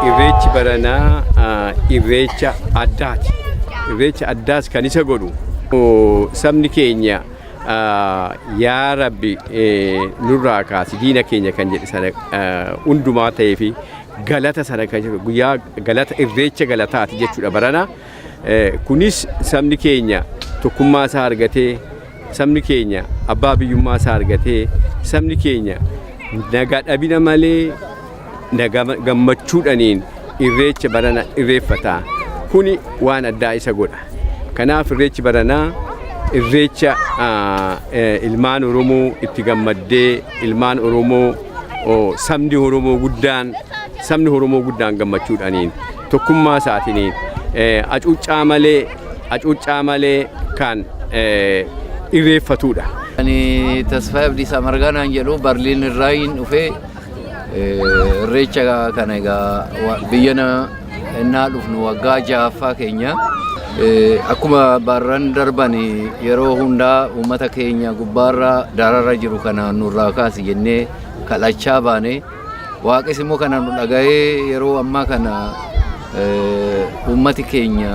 Irreechi baranaa irreecha addaati. Irreecha addaas kan isa godhu sabni keenya yaa Rabbi nurraa kaasi diina keenya kan jedhe sana hundumaa ta'ee fi galata sana kan guyyaa galata irreecha galataati jechuudha barana. Kunis sabni keenya tokkummaa isaa argatee sabni keenya abbaa biyyummaa isaa argatee sabni keenya nagaa dhabina malee gammachuudhaniin irreecha barana irreeffata. Kuni waan addaa isa godha. Kanaaf irreechi baranaa irreecha ilmaan Oromoo itti gammaddee ilmaan Oromoo sabni Oromoo guddaan gammachuudhaniin tokkummaa isaatiin acuuccaa malee kan irreeffatudha. Ani Tasfaayee Abdiisaa Margaanaan jedhu Barliin irraa dhufee irreecha kana egaa biyyana innaa dhufnu waggaa 6ffaa keenya akkuma barran darban yeroo hundaa uummata keenya gubbaarra dararra jiru kana nurraa kaasi jennee kadhachaa baane waaqes immoo kana nu dhaga'ee yeroo ammaa kana uummati keenya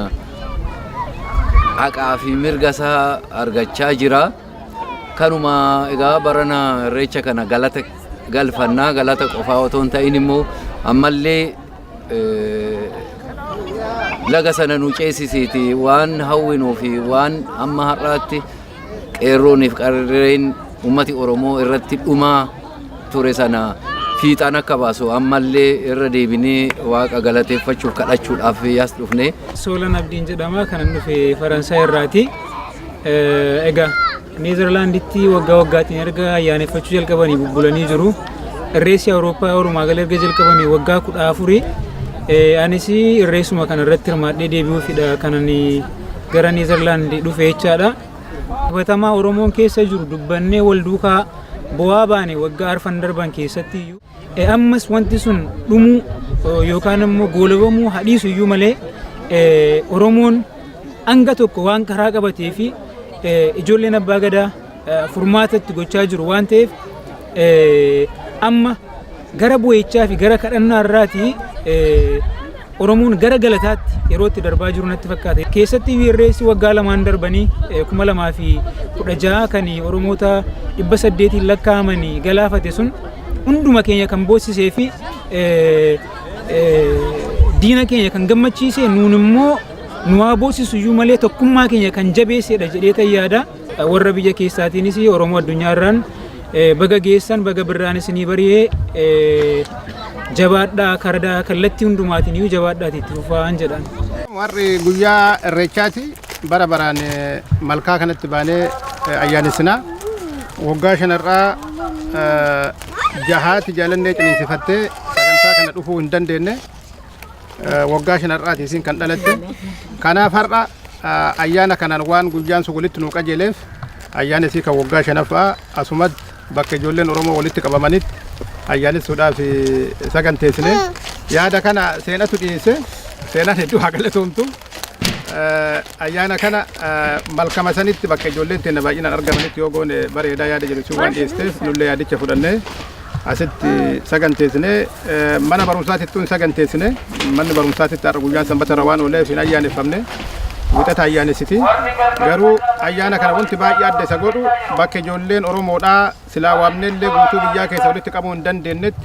haqaa fi mirga isaa argachaa jira. Kanuma egaa barana irreecha kana galata galfannaa galata qofaa otoo hin ta'in immoo ammallee laga sana nu ceesisiiti waan hawwinuu fi waan amma har'aatti qeerrooniif qarreen ummati Oromoo irratti dhumaa ture sana fiixaan akka baasu ammallee irra deebinee waaqa galateeffachuuf kadhachuudhaaf as dhufne. Soolan Abdiin jedhama kanan dhufe Faransaay irraati. Egaa Neezerlaanditti waggaatiin erga ayyaaneffachuu jalqabanii bubbulanii jiru. Irreessi Awurooppaa Oromaa gala erga jalqabanii waggaa 14 anis irreessuma kana irratti hirmaadhee deebi'uufidha kanan gara Neezerlaand dhufe jechaadha. Hubatamaa Oromoon keessa jiru dubbannee wal duukaa bu'aa baane waggaa arfan darban keessatti ammas wanti sun dhumuu yookaan immoo goolabamuu hadhiisu iyyuu malee Oromoon hanga tokko waan karaa qabatee fi ijoolleen abbaa gadaa furmaatatti gochaa jiru waan ta'eef amma gara bu'eechaa fi gara kadhannaa irraati Oromoon gara galataatti yeroo itti darbaa jiru natti fakkaata. Keessatti irreessi waggaa 2 darbanii 2016 kan Oromoota 800 lakkaa'amanii galaafate sun hunduma keenya kan boossisee fi diina keenya kan gammachiise nuun immoo nuwaa boossisu iyyuu malee tokkummaa keenya kan jabeessedha jedhee tayyaada. Warra biyya keessaatiinis Oromoo addunyaa irraan baga geessan baga birraanis ni bari'ee jabaadhaa kardaa kallattii hundumaatiin iyyuu jabaadhaati itti fufaan jedhan. Warri guyyaa irreechaati bara baraan malkaa kanatti baanee ayyaanessinaa waggaa 5 irraa jahaati jaalannee ciniinsifattee sagantaa kana dhufuu hin dandeenye waggaa 5 irraati isin kan dhalatte. Kanaaf har'a ayyaana kanaan waan guyyaan sun walitti nuu qajeeleef ayyaanessi kan waggaa 5ffaa asumatti bakka ijoolleen Oromoo walitti qabamanitti ayyaanessuudhaaf saganteessine yaada kana seenatu dhiyeesse seenaan hedduu haa galatoomtu. Ayyaana kana malkama sanitti bakka ijoolleen teenya baay'inaan argamanitti yoo goone bareedaa yaada jedhu waan dhiyeesseef nullee yaadicha fudhannee asitti saganteessine mana barumsaatittuu hin saganteessine manni barumsaatitti har'a guyyaan sanbata irra waan ooleef hin ayyaaneffamne wixata ayyaanessiti. Garuu ayyaana kana wanti baay'ee adda isa godhu bakka ijoolleen Oromoodhaa silaa waamnellee guutuu biyyaa keessa walitti qabuu hin dandeenyetti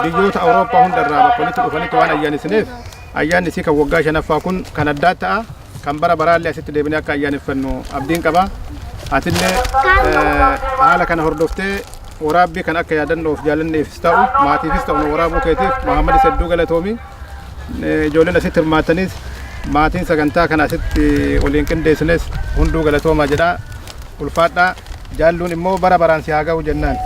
biyyoota Awurooppaa hundarraa bakka walitti dhufanitti waan ayyaanessineef ayyaanni isii kan waggaa 5ffaa kun kan addaa ta'a. Kan bara baraallee asitti deebinee akka ayyaaneffannu abdiin qaba. Atillee haala kana hordoftee waraabbii kan akka yaadannoof jaalanneefis ta'u maatiifis ta'u waraabuu keetiif Muhammad Sedduu galatoomi. Ijoolleen asitti hirmaatanis maatiin sagantaa kana asitti waliin qindeessines hunduu galatoomaa jedha. Ulfaadhaa jaalluun immoo bara baraan si haa ga'u jennaan.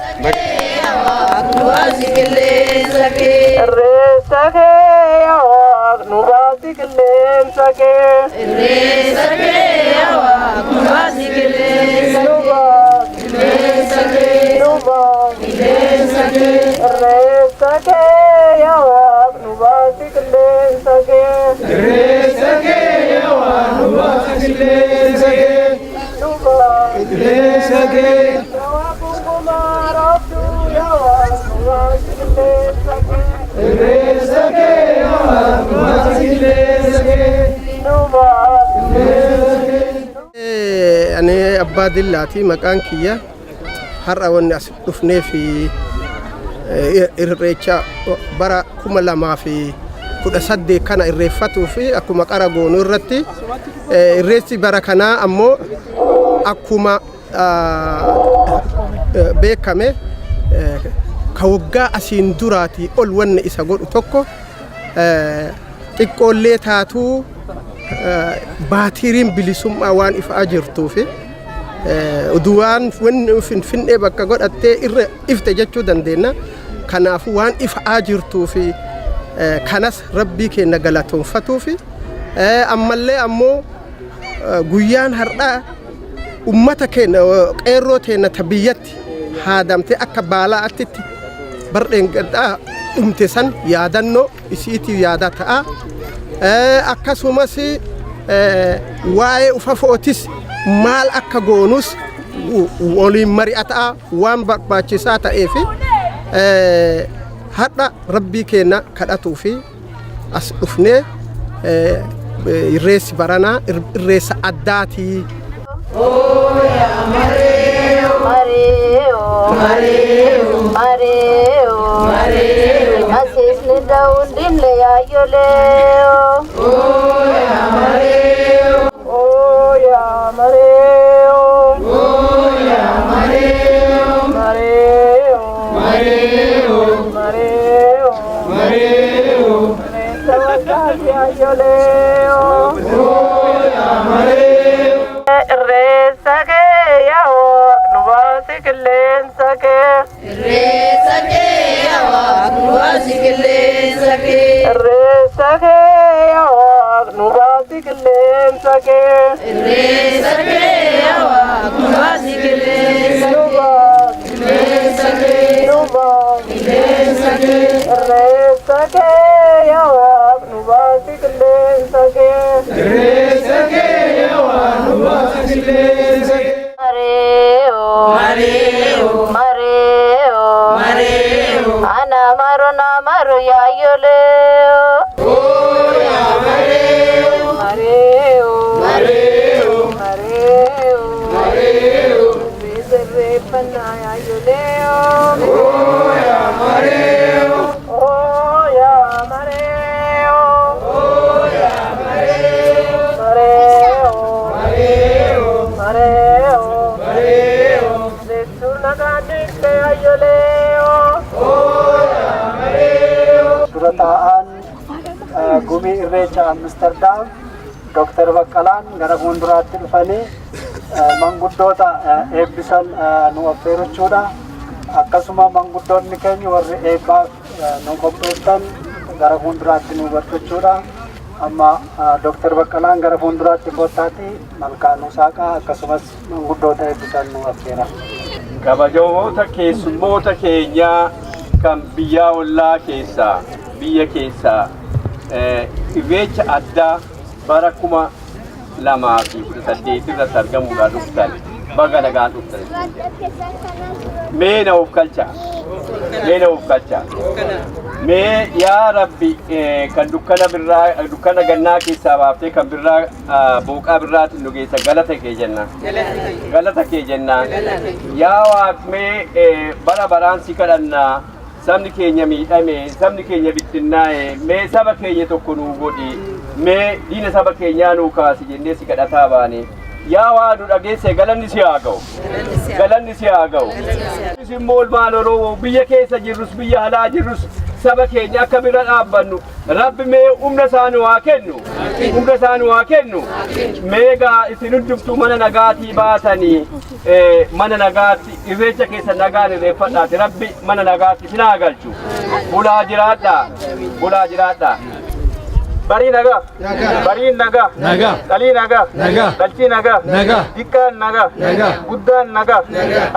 Ani abbaa dillaati maqaan kiyya har'a wanni as dhufnee fi irreecha bara 2018 kana irreeffatuu fi akkuma qara goonu irratti irreessi bara kanaa ammoo akkuma beekame ka waggaa asiin duraatii ol wanni isa godhu tokko xiqqoollee taatuu baatiriin bilisummaa waan ifaa jirtuu fi uduwaan wanni finfinnee bakka godhattee irra ifte jechuu dandeenya. Kanaafuu waan ifaa jirtuu fi kanas rabbii keenya galatoonfatuu fi ammallee ammoo guyyaan har'aa ummata keenya qeerroo teenya ta biyyatti haadamtee akka baalaatti bardeen gaddaa dhumte san yaadannoo isiitiif yaada ta'a. Akkasumas waa'ee ufafootis maal akka goonus waliin mari'ataa waan barbaachisaa ta'eef hadha rabbii keenya kadhatuu fi as dhufnee irreessi baranaa irreessa addaatii. Asisni daun dinle ya yoleo. Oh ya mareo. Oh ya mareo. Oh ya mareo. Mareo. Mareo. Mareo. Mareo. Mareo ya yoleo. Oh ya mareo. Reza que ya o no va a ser lensa que. Reza que ya o no va a ser lensa que. Reza que ya o no va a ser lensa que. Reza que ya o no va a ser lensa que. Lensa que no va lensa que. Reza que ya o no va a ser lensa que. Reza que ya o no va a ser lensa que. Mareo, mareo, mareo, mareo. Ana maru ya yoleo. Oh ya mareo, mareo, mareo, mareo, mareo. Bizarre pana ya yoleo. Oh ya mareo, oh ya mareo, oh ya mareo, mareo, mareo, mareo. Surataan gumii irreecha Amsterdam Dr. Baqqalaan gara fuulduraatti dhufanii manguddoota eebbisan nu affeerachuudha. Akkasuma manguddoonni keenya warri eebbaaf nu qopheessan gara fuulduraatti nu barbachuudha. Amma Dr. Baqqalaan gara fuulduraatti koottaati malkaanuu saaqaa akkasumas manguddoota eebbisan nu affeera. Kabajamoota keessummoota keenyaa kan biyya ollaa keessaa biyya keessaa irreecha addaa bara 2018 irratti argamuudhaan dhuftan baga nagaan dhuftan. Mee na of galchaa. Mee yaa Rabbi kan dukkana gannaa keessaa baaftee kan birraa booqaa birraatiin nu geessa galata kee jennaan. Yaa Waaqmee bara baraan si kadhannaa sabni keenya miidhame sabni keenya bittinnaa'e mee saba keenya tokko nuu godhi mee diina saba keenyaa nuu kaasi jennee si kadhataa baane. Yaa waa nu dhageesse galanni si haa ga'u. Isin moolmaan Oromoo biyya keessa jirrus biyya alaa jirrus saba keenya akka bira dhaabbannu Rabbi mee humna isaa nu haa kennu. Meegaa isin hundumtuu mana nagaatii baatanii mana nagaatti irreecha keessa nagaan irreeffadhaati Rabbi mana nagaatti isin haa galchu. Bulaa jiraadhaa. Bari naga. Bari naga. Dali naga. Dalchi naga. Dikkan naga. Guddan naga.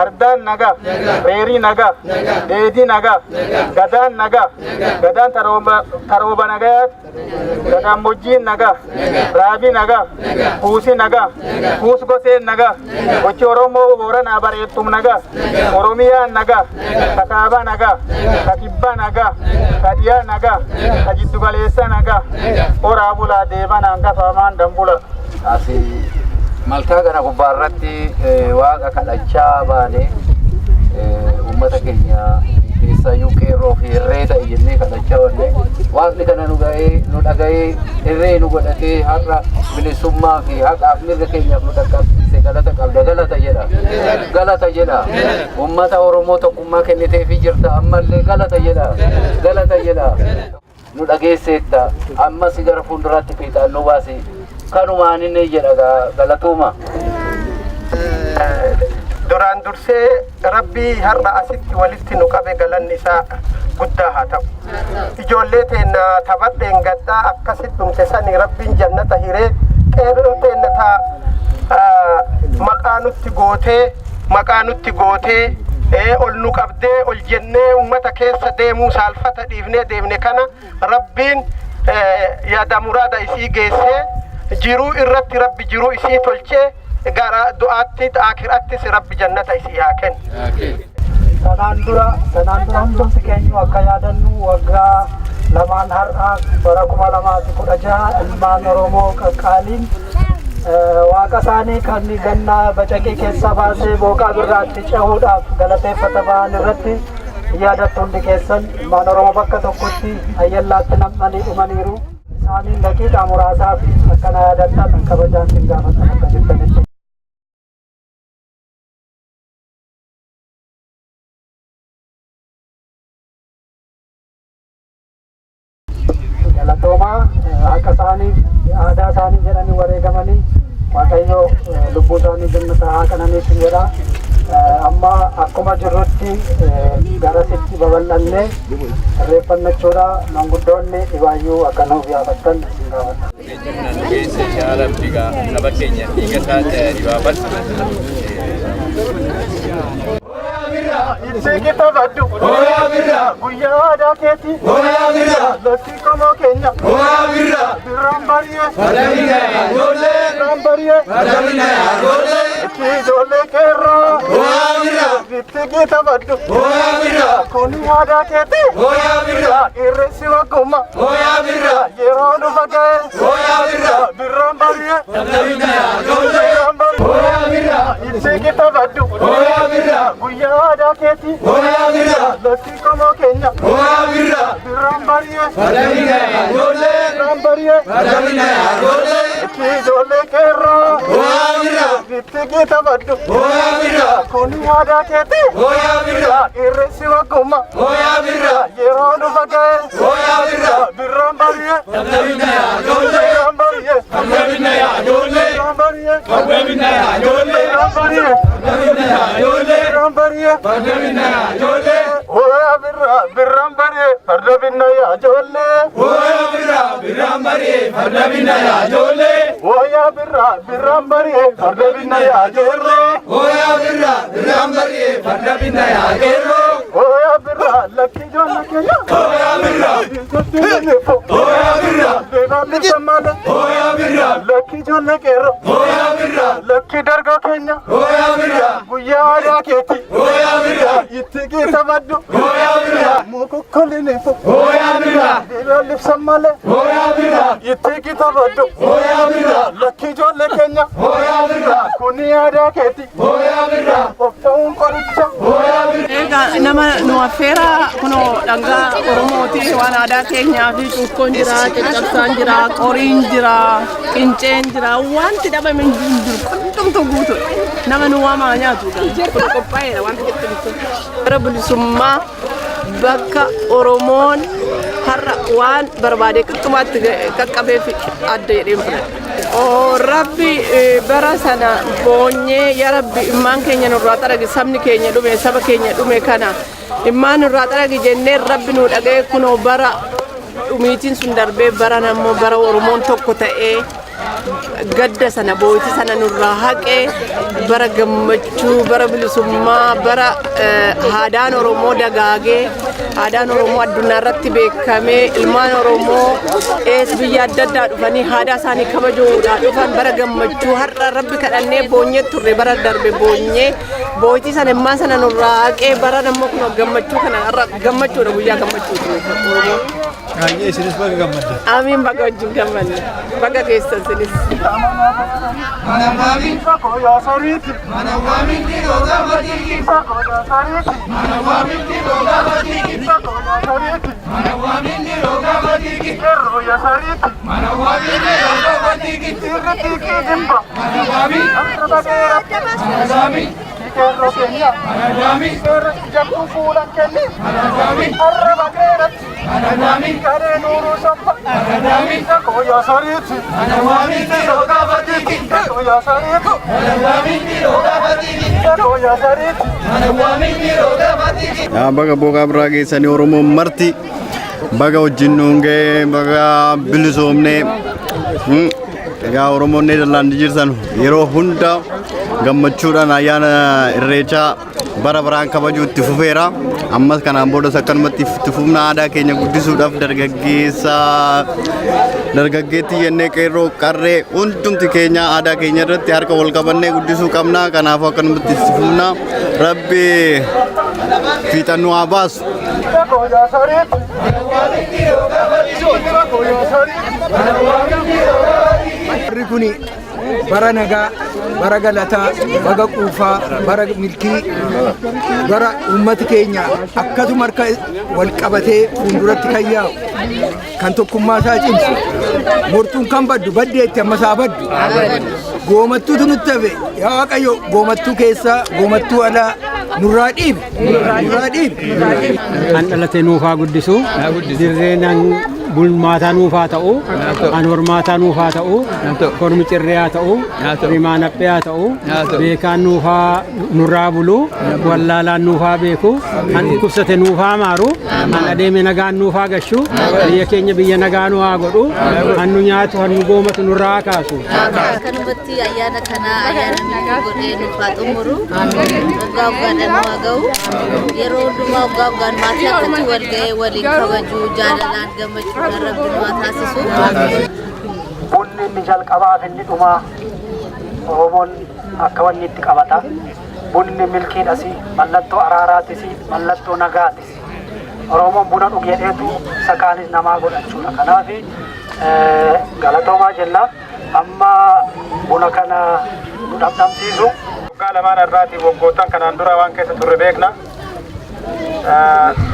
Ardan naga. Reeri naga. Deedi naga. Gadan naga. Gadan taroba naga. Gadan mujjin naga. Rabi naga. Puusi naga. Puus goseen naga. Gochi Oromoo Boorana bareettum naga. Oromiyaa naga. Kakaaba naga. Kakibba naga. Kadiyaa naga. Kajiddu galeessa naga. Ora bula deeman hangafamaan dambula. Asi malkaa kana gubbaarratti waaqa kadhachaa baane uummata keenya keessaayyuu qeerroo fi irree ta'e jennee kadhachaa oolle waaqni kana nu dhaga'ee irree nu godhatee har'a bilisummaa fi haqaaf mirga keenyaaf nu dhaqqabsiise galata jedha uummata Oromoo tokkummaa kenniteefii jirta ammallee galata jedha nu dhageesseetta amma si gara fuulduraatti fiixaan nu baasi kanumaan inni jedha galatuuma. Duraan dursee Rabbii har'a asitti walitti nu qabe galanni isaa guddaa haa ta'u. Ijoollee teenya taphadheen gaddaa akkasitti dhumte sanii Rabbiin jannata hiree qeerroo teenya maqaa nutti gootee ol nu qabdee ol jennee uummata keessa deemuu saalfata dhiifnee deemne kana Rabbiin yaada muraada isii geessee jiruu irratti Rabbi jiruu isii tolchee gara du'aatti akhirattis Rabbi jannata isii haa kennu. Sanaan dura hundumti keenya akka yaadannu waggaa lamaan har'aa bara 2016 ilmaan Oromoo qaqqaaliin waaqa isaanii kan gannaa bacaqee keessa baasee booqaa birraatti cehuudhaaf galateeffata ba'an irratti yaadattu hundi keessan ilmaan Oromoo bakka tokkotti ayyallaatti nam'anii dhumaniiru. Isaaniin daqiiqaa muraasaaf akkana yaadattan kabajaan sin gaafatan akka jirtanitti. Galatooma akka isaanii aadaa isaanii jedhanii wareegamanii Waaqayyo lubbuu isaanii jannata haa qananiitu jedha. Amma akkuma jirrutti garasitti babal'annee irreeffannachuudha manguddoonni dhibaayyuu akka nuuf yaafattan isin gaafata. Yaa Rabbi saba keenya dhiiga isaa dhibaafatu. Isee tabaddu guyyaa aadaa keetii lafti qomoo keenya birraan bari'ee ijoollee qeerroo itti tabaddu kun aadaa keetii irreessi waggummaa yeroo dhufa ga'e birraan bari'ee isee tabaddu guyyaa aadaa keetii lafti qomoo keenya birraan bari'ee ijoollee qeerroo itti tabaddu kun aadaa keetii irreessi waggummaa yeroo dhufa ga'e birraan bari'ee Lucky dargo Kenya, guyyaa aadaa keetii itti tabaddu mukukulinifo lifsan malee itti tabaddu Lucky ijoollee Kenya kuni aadaa keetii of ta'uun qoricha. Nama nu affeera kunoo dhangaa Oromooti waan aadaa keenyaa fi cuukkoon jira, caccabsaan jira, qoriin jira, qinceen jira, wanti dhabame hin jiru hundumtuu guutuudha. Nama nu waamaa nyaatu kun qophaa'eera wanta jettu. Bara bilisummaa bakka Oromoon har'a waan barbaade qixxumaatti qaqqabeef adda jedheen fudhadha. Rabbi bara sana boonyee yaa Rabbi immaan keenya nurraa xaragi sabni keenya dhume saba keenya dhume kana immaan nurraa xaragi jennee Rabbi nu dhaga'e kunoo bara dhumiitiin sun darbee baran ammoo bara Oromoon tokko ta'ee gadda sana booyti sana nurraa haqee bara gammachuu bara bilisummaa bara aadaan Oromoo dagaagee aadaan Oromoo addunyaa irratti beekamee ilmaan Oromoo biyya adda addaa dhufanii aadaa isaanii kabajuudhaan dhufan bara gammachuu har'a rabbi kadhannee boonyee turre bara darbe boonyee booyti sana immaan sana nurraa haqee bara ammoo kun gammachuu kana har'a gammachuudha guyyaa gammachuuti. Kayaknya isinis baga gammadde. Amin baga wajjin gammadde. Baga keessan sinis. Manawami ya sariti. Manawami kiro gabatiki. Ya sariti. Manawami kiro gabatiki. Ya sariti. Manawami kiro gabatiki. Ya sariti. Manawami kiro gabatiki. Irritiki dimba. Manawami. Manawami. Kero Kenya. Manawami. Jambu fulan kenni. Manawami. Arraba kerat. Manawami. Kare nuru sampa. Manawami. Koya sariti. Manawami kiro gabatiki. Koya sariti. Manawami kiro gabatiki. Koya sariti. Manawami kiro gabatiki. Ya baga boga brage sani Oromo marti. Baga wajjinunge baga bilisomne. Egaa Oromoon Neederlaand jirtan yeroo hunda gammachuudhaan ayyaana irreechaa bara baraan kabajuu itti fufeera. Ammas kanaan boodas akkanumatti itti fufna aadaa keenya guddisuudhaaf dargaggeetti jennee qeerroo qarree hundumti keenya aadaa keenya irratti harka wal qabannee guddisuu qabna. Kanaafuu akkanumatti itti fufna. Rabbi fiixannoo haa baasu. Warri kuni bara nagaa, bara galataa, bara quufaa, bara milkii, bara uummati keenya akkasuma harka wal qabatee fuulduratti kan yaa'u kan tokkummaa isaa cimsu mortuun kan baddu baddeetti amma isaa baddu goomattuutu nutti hafe yaa Waaqayyo goomattuu keessaa goomattuu alaa nurraa dhiibi. An dhalatee nuufaa guddisu dirreen bulmaataa nuufaa ta'u an hormaataa nuufaa ta'u kormi cirriyaa ta'u rimaa napheyaa ta'u beekaan nuufaa nurraa bulu wallaalaan nuufaa beeku an dhukkubsate nuufaa maaru an adeeme nagaan nuufaa gashu biyya keenya biyya nagaa nu haa godhu an nu nyaatu an nu goomatu nurraa kaasu. Kanumatti ayyaana kana ayyaana nuti godhee nuufaa xumuru waggaa waggaadhaan nu haa ga'u yeroo hundumaa waggaa waggaan maatii akkatti wal ga'ee waliin kabajuu jaalalaan gammachuu bunni inni jalqabaa fi inni dhumaa Oromoon akka wanni itti qabata. Bunni milkiidhas mallattoo araaraatis mallattoo nagaatis. Oromoon buna dhugee dheetu sakaanis namaa godhachuudha. Kanaaf galatoomaa jenna amma buna kana nu dhabdhamsiisu. Waggaa lamaan irraatii waggoottan kanaan dura waan keessa turre beekna.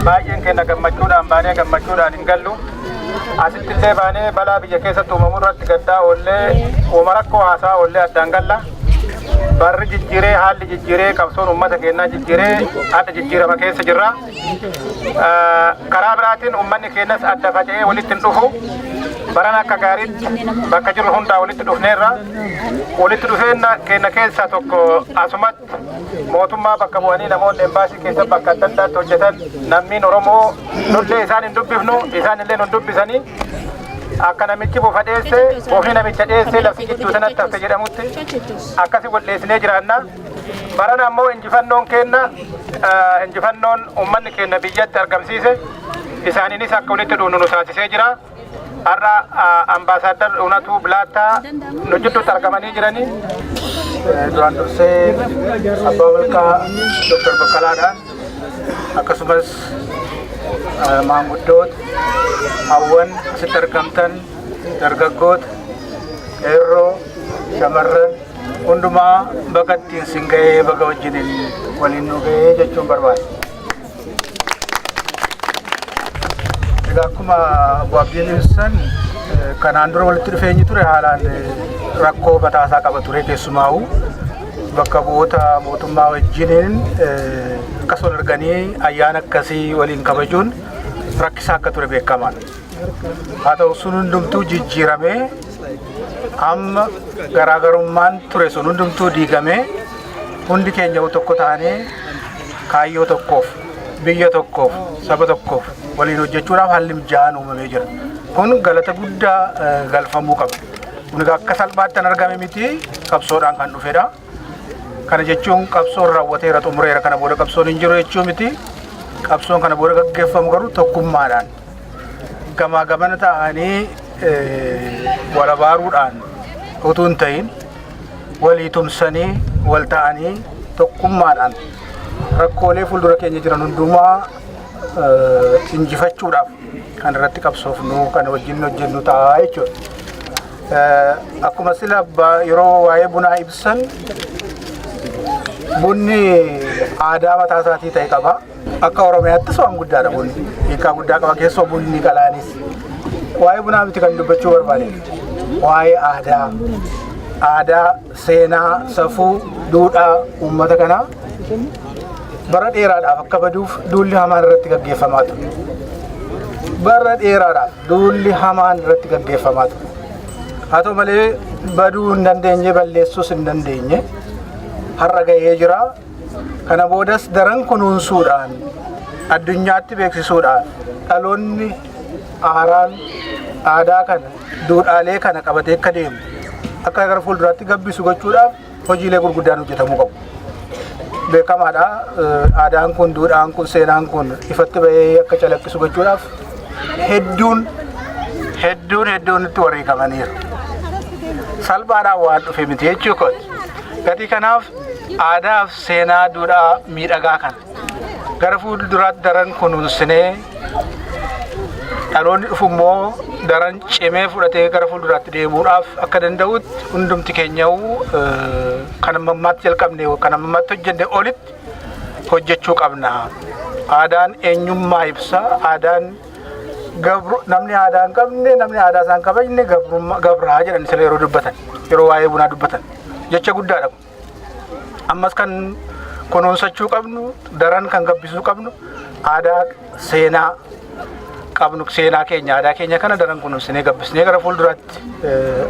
Baay'een keenya gammachuudhaan baanee gammachuudhaan hin gallu. Asitti illee baanee balaa biyya keessatti uumamu irratti gaddaa oollee uuma rakkoo haasaa oollee addaan galla. Barri jijjiiree haalli jijjiiree qabsoon uummata keenyaa jijjiiree adda jijjiirama keessa jirra. Karaa biraatiin uummanni keenyas adda faca'ee walitti hin dhufu. Baran akka gaariitti bakka jirru hundaa walitti dhufneerra. Walitti dhufeenya keenya keessaa tokko asumatti mootummaa bakka bu'anii namoonni embaasii keessa bakka adda addaatti hojjetan namni Oromoo nullee isaan hin dubbifnu isaan illee nu dubbisanii akka namichi buufa dheesse buufni namicha dheesse lafti gidduu sanatti hafte jedhamutti akkasi wal'eessinee jiraanna. Baran ammoo injifannoon keenya injifannoon uummanni keenya biyyatti argamsiise isaaniinis akka walitti dhuunu nu taasisee jira. Har'a ambaasaadar Uunatu Bilaataa nu jidduutti argamanii jiranii. Duraan dursee abbaa walqaa Dr. Bakkalaadhaan akkasumas maanguddoota hawwan asitti argamtan dargaggoota qeerroo shamarran hundumaa baga ittiin sin ga'ee baga wajjiniin waliin nu ga'ee jechuun barbaada. Akkuma waabbiin ibsan kanaan dura walitti dhufeenyi ture haalaan rakkoo bataasaa qaba ture keessumaa'u bakka bu'oota mootummaa wajjiniin akkas wal arganii ayyaana akkasii waliin kabajuun rakkisaa akka ture beekamaadha. Haa ta'u sun hundumtuu jijjiiramee amma garaagarummaan ture sun hundumtuu diigamee hundi keenya tokko taanee kaayyoo tokkoof biyya tokkoof saba tokkoof waliin hojjechuudhaaf haalli mijaa'aan uumamee jira. Kun galata guddaa galfamuu qaba. Kun akka salphaatti argame miti qabsoodhaan kan dhufedha. Kana jechuun qabsoon raawwateera xumureera kana booda qabsoon hin jiru jechuu miti. Qabsoon kana booda gaggeeffamu garuu tokkummaadhaan gamaa gamana ta'anii walabaaruudhaan utuu hin ta'in walii tumsanii wal ta'anii tokkummaadhaan rakkoolee fuuldura keenya jiran hundumaa injifachuudhaaf kan irratti qabsoofnu kan wajjin hojjennu ta'a jechuudha. Akkuma sila yeroo waa'ee bunaa ibsan bunni aadaa mataa isaatii ta'e qaba. Akka Oromiyaattis waan guddaadha bunni. Hiikaa guddaa qaba keessoo bunni qalaanis. Waa'ee bunaa miti kan dubbachuu barbaade. Waa'ee aadaa, seenaa, safuu, duudhaa uummata kanaa bara dheeraadhaaf akka baduuf duulli hamaan irratti gaggeeffamaa ture. Bara dheeraadhaaf duulli hamaan irratti gaggeeffamaa ture. Haa ta'u malee baduu hin dandeenye balleessuus hin dandeenye har'a gahee jira. Kana boodas daran kunuunsuudhaan addunyaatti beeksisuudhaan dhaloonni haaraan aadaa kana duudhaalee kana qabatee akka deemu akka gara fuulduraatti gabbisu gochuudhaaf hojiilee gurguddaan hojjetamuu qabu. Beekamaadha aadaan kun duudhaan kun seenaan kun ifatti bahee akka calaqqisu gochuudhaaf hedduun itti wareegamaniiru. Salphaadhaan waan dhufe miti jechuudha. Gatii kanaaf aadaa fi seenaa duudhaa miidhagaa kan gara fuulduraatti daran kunuunsinee dhaloonni dhufu immoo daran cimee fudhatee gara fuulduraatti deemuudhaaf akka danda'utti hundumti keenya'uu kan ammammaatti jalqabne kan ammammaatti hojjenne olitti hojjechuu qabna. Aadaan eenyummaa ibsa. Aadaan namni aadaa hin qabne namni aadaa isaa hin kabajne gabraa jedhan sila yeroo dubbatan yeroo waa'ee bunaa dubbatan jecha guddaadha. Ammas kan kunuunsachuu qabnu daran kan gabbisuu qabnu aadaa seenaa qabnu seenaa keenya aadaa keenya kana daran kunuunsinee gabbisnee gara fuulduraatti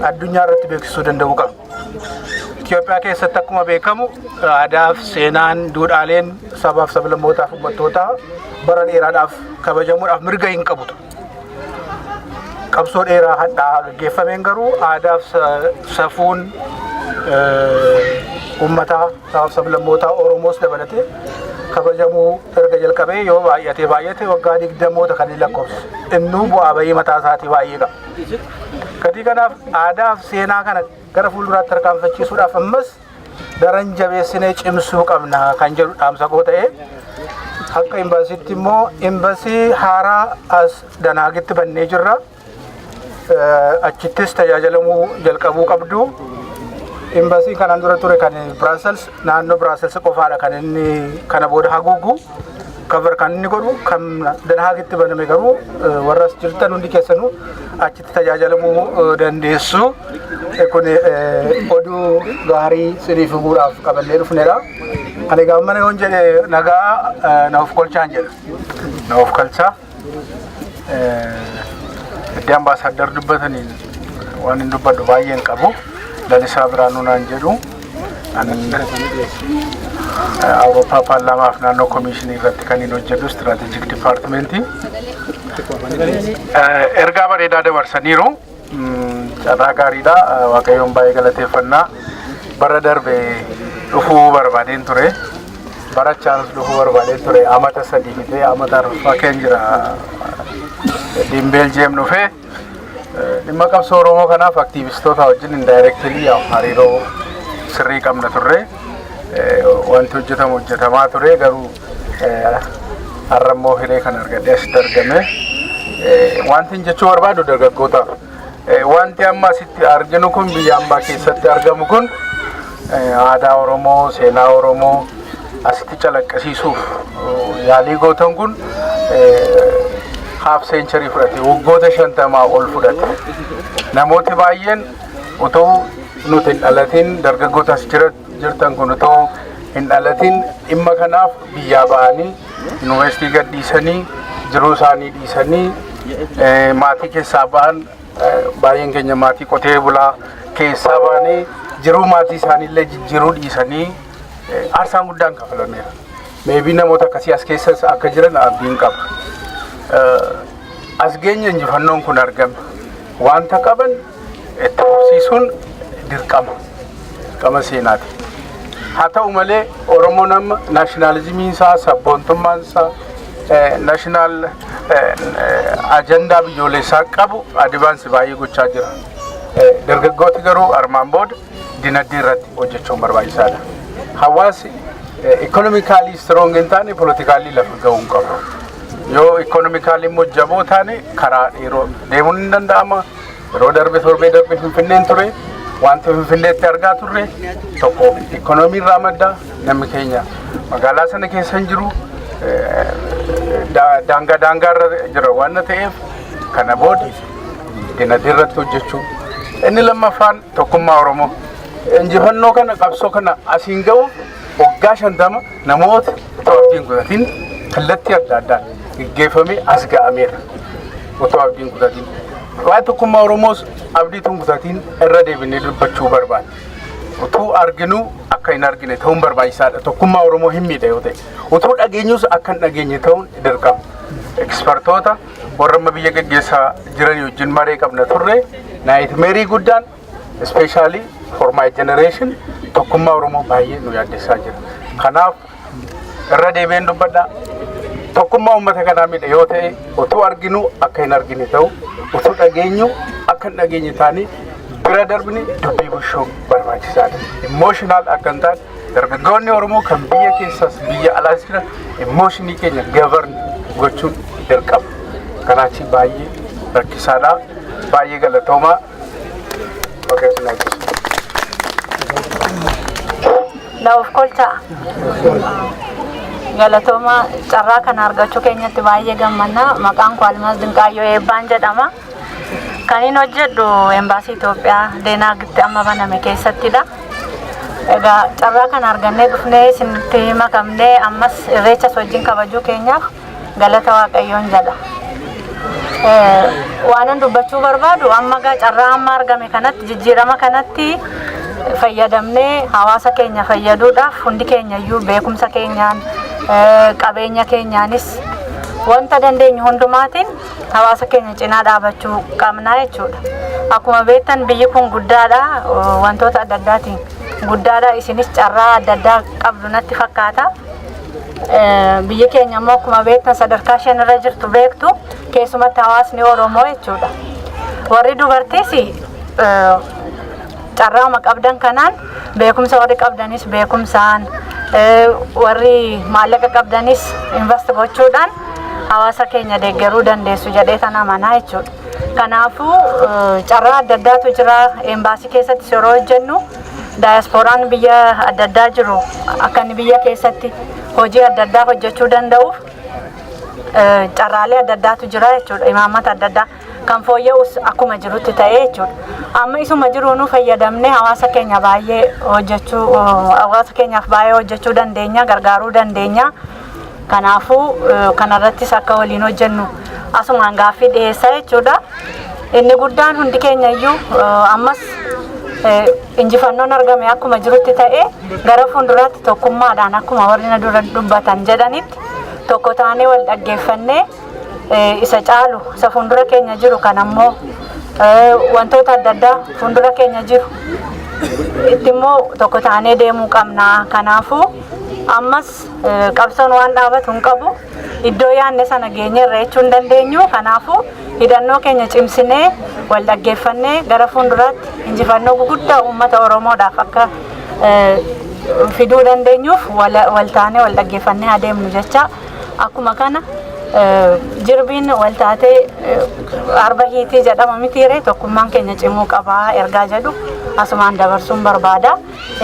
addunyaa irratti beeksisuu danda'uu qabnu. Itoophiyaa keessatti akkuma beekamu aadaa fi seenaan duudhaaleen sabaaf sablammootaaf uummattootaa bara dheeraadhaaf kabajamuudhaaf mirga hin qabutu. Qabsoo dheeraa hadhaa gaggeeffameen garuu aadaa fi safuun uummataa sabaaf sablammootaa Oromoos dabalatee kabajamuu erga jalqabee yoo baay'ate waggaa 20 kan hin lakkoofsu. Innuu bu'aa bahii mataa isaatii baay'ee qaba. Gatii kanaaf aadaa fi seenaa kana gara fuulduraatti tarkaanfachiisuudhaaf ammas daran jabeessinee cimsuu qabna kan jedhu dhaamsa koo ta'ee akka imbaasiitti immoo imbaasii haaraa as Danaagitti bannee jirra. Achittis tajaajilamuu jalqabuu qabdu. Imbaasii kanaan dura ture kan Brussels naannoo Brussels qofaadha kan inni kana booda haguugu cover kan inni godhu kan Danaagitti baname garuu warra as jirtan hundi keessanuu achitti tajaajilamuu dandeessu. Kun oduu gaarii siniif himuudhaaf qabannee dhufnedha. Ani gammana yoon jedhe nagaa naaf kolchaan jedha. Naaf kolchaa. Itti ambaasaadar dubbataniin waan hin dubbadhu baay'een qabu. Lalisaa Biraanuu naan jedhu. Awurooppaa paarlaamaaf naannoo koomishinii irratti kan hin hojjedhu istiraatejik dipaartimentii. Ergaa bareedaa dabarsaniiru. Carraa gaariidha. Waaqayyoon baay'ee galateeffannaa. Bara darbe dhufuu barbaadeen ture. Barachaanis dhufuu barbaadeen ture. Amata 3 fitee amata 4 keen jira. Beeljeem dhufee dhimma qabsoo Oromoo kanaaf aktiivistoota wajjin indirectly hariiroo sirrii qabna turre. Wanti hojjetamaa ture garuu har'a immoo hiree kan argadhee asitti argame. Wanti jechuu barbaadu dargaggootaaf. Wanti amma asitti arginu kun biyya ambaa keessatti argamu kun aadaa Oromoo, seenaa Oromoo asitti calaqqisiisuuf yaalii gootan kun half century fudhate waggoota 50 ol fudhate. Namooti baay'een otoo nuti hin dhalatin dargaggoota as jirtan kun otoo hin dhalatin dhimma kanaaf biyyaa ba'anii yuunivarsiitii gad dhiisanii jiruu isaanii dhiisanii maatii keessaa ba'an baay'een keenya maatii qotee bulaa keessaa ba'anii jiruu maatii isaaniillee jijjiiruu dhiisanii aarsaan guddaan kafalameera. maybe namoota akkasii as keessas akka jiran abdiin qaba. As geenya injifannoon kun argame wanta qaban itti fufsiisuun dirqama seenaati. Haa ta'u malee Oromoon amma naashinaalizimiin isaa sabboontummaan isaa naashinaal ajandaa biyyoolessaa qabu adivaansi baay'ee gochaa jira. Dargaggooti garuu armaan booda dinagdee irratti hojjechuun barbaachisaadha. Hawaasi ikonomikaalii strong hin taane politikaalii lafa ga'uu hin qabu. Yoo ikonomikaalii immoo jaboo taane karaa dheeroo deemuun hin danda'ama. Yeroo darbe torbee darbe Finfinneen ture wanti Finfinneetti argaa turre tokko ikonomii irraa madda namni keenya magaalaa sana keessa hin jiru daangaa irra jira waan ta'eef kana booda dinagdee irratti hojjechuu. Inni lammaffaan tokkummaa Oromoo injifannoo kana qabsoo kana asiin ga'u waggaa 50 namoota otoo abdiin kutatiin kallattii adda addaan geggeeffamee as ga'ameera. Otoo abdiin kutatiin waa'ee tokkummaa Oromoos abdiituun kutatiin irra deebinee dubbachuu barbaada. Utuu arginuu akka hin argine ta'uun barbaachisaadha. Tokkummaa Oromoo hin miidha yoo ta'e utuu dhageenyus akka hin dhageenye ta'uun dirqama. Ekspertoota warra amma biyya gaggeessaa jiran wajjin maree qabna turre naayitmeerii guddaan especially for my generation tokkummaa Oromoo baay'ee nu yaaddessaa jira. Kanaaf irra deebiin dubbadha. Tokkummaa uummata kanaa miidha yoo ta'e utuu arginuu akka hin argine ta'u utuu dhageenyu akka hin dhageenye taane bira darbine dubbii bulchuun barbaachisaadha. Emotional akka hin taane dargaggoonni Oromoo kan biyya keessas biyya alaas jiran emotionii keenya govern gochuun dirqama. Kanaachi baay'ee rakkisaadha. Baay'ee galatoomaa. Lauf kolcha galatooma carraa kana argachuu keenyatti baay'ee gammanna. Maqaan koo Almaaz Dinqaayyoo Eebbaan jedhama. Kan inni hojjedhu embaasii Itoophiyaa Deenaagitti amma baname keessattidha. Egaa carraa kana argannee dhufnee isinitti makamnee ammas irreechas wajjin kabajuu keenyaaf galata Waaqayyoon jedha. Waanan dubbachuu barbaadu amma carraa amma argame kanatti jijjiirama kanatti fayyadamnee hawaasa keenya fayyaduudhaaf hundi keenya iyyuu beekumsa keenyaan qabeenya keenyaanis wanta dandeenyu hundumaatiin hawaasa keenya cinaa dhaabachuu qabnaa jechuudha. Akkuma beektan biyyi kun guddaadha, wantoota adda addaatiin guddaadha. Isinis carraa adda addaa qabdu natti fakkaata. Biyyi keenya immoo akkuma beektan sadarkaa isheen irra jirtu beektu keessumatti hawaasni Oromoo jechuudha. Warri dubartiis carraa qabdan kanaan beekumsa warri qabdanis beekumsaan warri maallaqa qabdanis invest gochuudhaan hawaasa keenya deeggaruu dandeessu jedhee tan amanaa jechuudha. Kanaafuu carraa adda addaatu jira embaasii keessatti yeroo hojjennu daayasporaan biyya adda addaa jiru akka inni biyya keessatti hojii adda addaa hojjechuu danda'uuf carraalee adda addaatu jira jechuudha. Imaammata adda addaa kan fooyya'us akkuma jirutti ta'ee jechuudha. Amma isuma jiruunu fayyadamnee hawaasa keenya baay'ee hojjechuu hawaasa keenyaaf baay'ee hojjechuu dandeenya, gargaaruu dandeenya. Kanaafuu kanarrattis akka waliin hojjennu asumaan gaaffii dhiyeessaa jechuudha. Inni guddaan hundi keenya iyyuu ammas injifannoon argame akkuma jirutti ta'ee gara fuulduraatti tokkummaadhaan akkuma warri na dura dubbatan jedhanitti tokko taanee wal dhaggeeffannee isa caalu isa fuuldura keenya jiru kan ammoo wantoota adda addaa fuuldura keenya jiru itti immoo tokko taanee deemuu qabna. Kanaafuu ammas qabsoon waan dhaabatu hin qabu. Iddoo yaanne sana geenye irra jechuu hin dandeenyu. Kanaafuu hidhannoo keenya cimsinee wal dhaggeeffannee gara fuulduraatti injifannoo guguddaa uummata Oromoodhaaf akka fiduu dandeenyuuf wal taanee wal dhaggeeffannee adeemnu jecha akkuma kana jirbiin wal taatee arba hiitii jedhama mitiire tokkummaan keenya cimuu qabaa ergaa jedhu asumaan dabarsuun barbaada.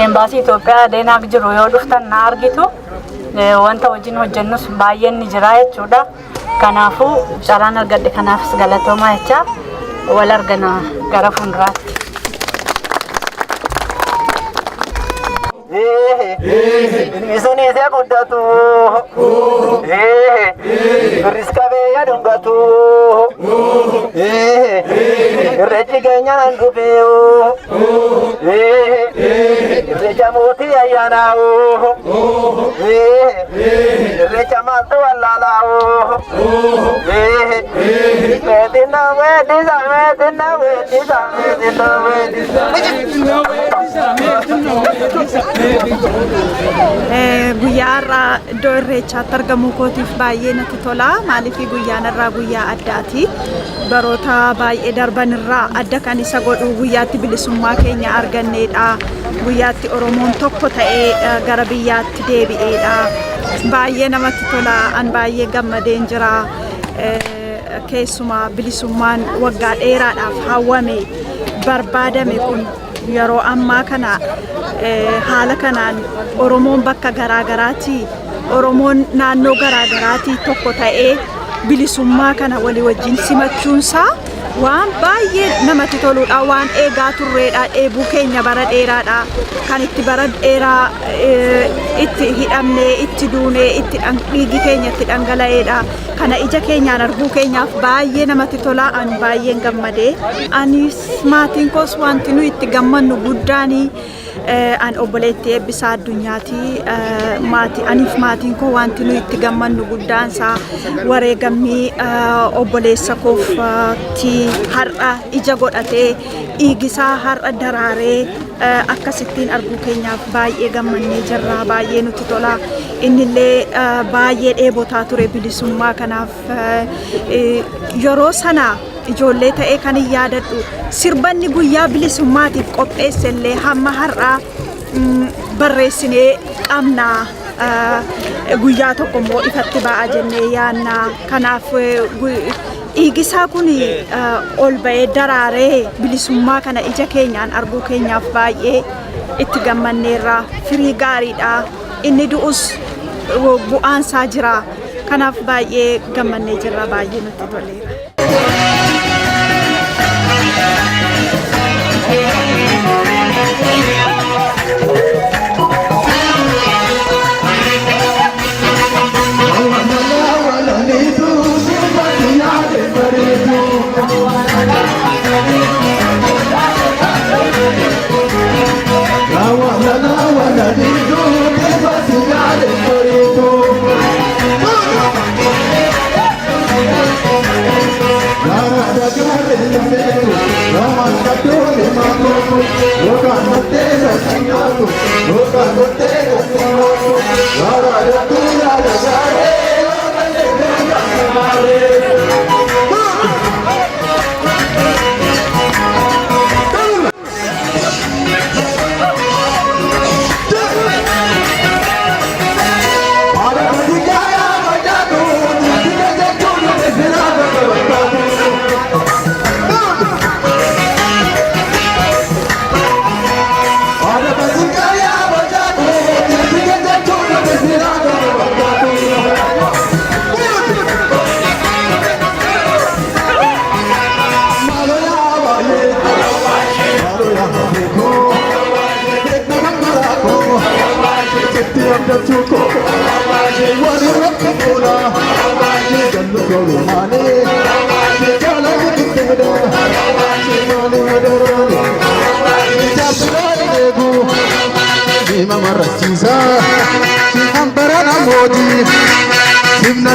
Embaasii Itoophiyaa Deenaag jiru yoo dhuftan na argitu wanta wajjin hojjennus baay'een ni jira jechuudha. Kanaafuu carraan argadhe kanaafis galatoomaa jecha wal argana gara fuulduraatti. Ilmi isa guddatu riska beeyya dhungatu irreechi keenya nan dhufeewu irreecha mootii ayyaanaa'u maatu wallaalaawo. Meetina weeddisa meetina weeddisa meetina weeddisa. Guyyaa irraa iddoo irreechaatti argamuu kootiif baay'ee natti tola. Maaliif guyyaan irraa guyyaa addaati. Baroota baay'ee darban irraa adda kan isa godhu guyyaatti bilisummaa keenya arganneedha. Guyyaatti Oromoon tokko ta'ee gara biyyaatti deebi'eedha. Baay'ee namatti tola. An baay'ee gammadeen jira. Keessumaa bilisummaan waggaa dheeraadhaaf hawwame barbaadame kun yeroo ammaa kana haala kanaan Oromoon bakka garaagaraatti Oromoon naannoo garaagaraatti tokko ta'ee bilisummaa kana walii wajjin simachuunsaa waan baay'ee namatti toludha. Waan eegaa turreedha. Dheebuu keenya bara dheeraadha. Kan itti bara dheeraa itti hidhamnee itti duunee itti dhiigi keenya itti dhangala'eedha. Kana ija keenyaan arguu keenyaaf baay'ee namatti tola. An baay'een gammadee. Anis maatiin koos wanti nu itti gammannu guddaanii an obboleettii Eebbisaa Addunyaati. Aniif maatiin koo wanti nu itti gammannu guddaansaa wareegamni obboleessa kootti har'a ija godhatee dhiigisaa har'a daraaree akkasittiin arguu keenyaaf baay'ee gammannee jirra. Baay'ee nutti tola. Innillee baay'ee dheebotaa ture bilisummaa kanaaf. Yeroo sana ijoollee ta'ee kan hin yaadadhu sirbanni guyyaa bilisummaatiif qopheessellee hamma har'aa barreessinee qabna. Guyyaa tokko immoo ifatti ba'a jennee yaanna. Kanaaf dhiigisaa kun ol ba'ee daraaree bilisummaa kana ija keenyaan arguu keenyaaf baay'ee itti gammanneerra. Firii gaariidha. Inni du'us bu'aansaa jira. Kanaaf baay'ee gammannee jirra. Baay'ee nutti toleera.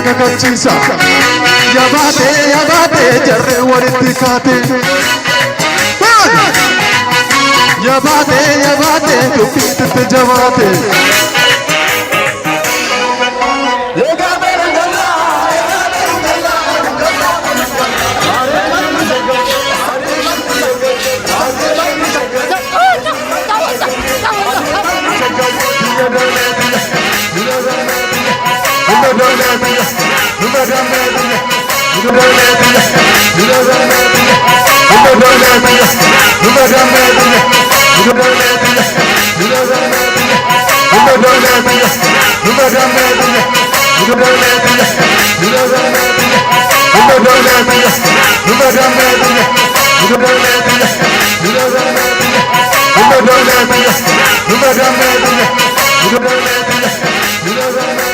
Kakachisa yabate jarre walitti kaate yabate dubbitti jabaate You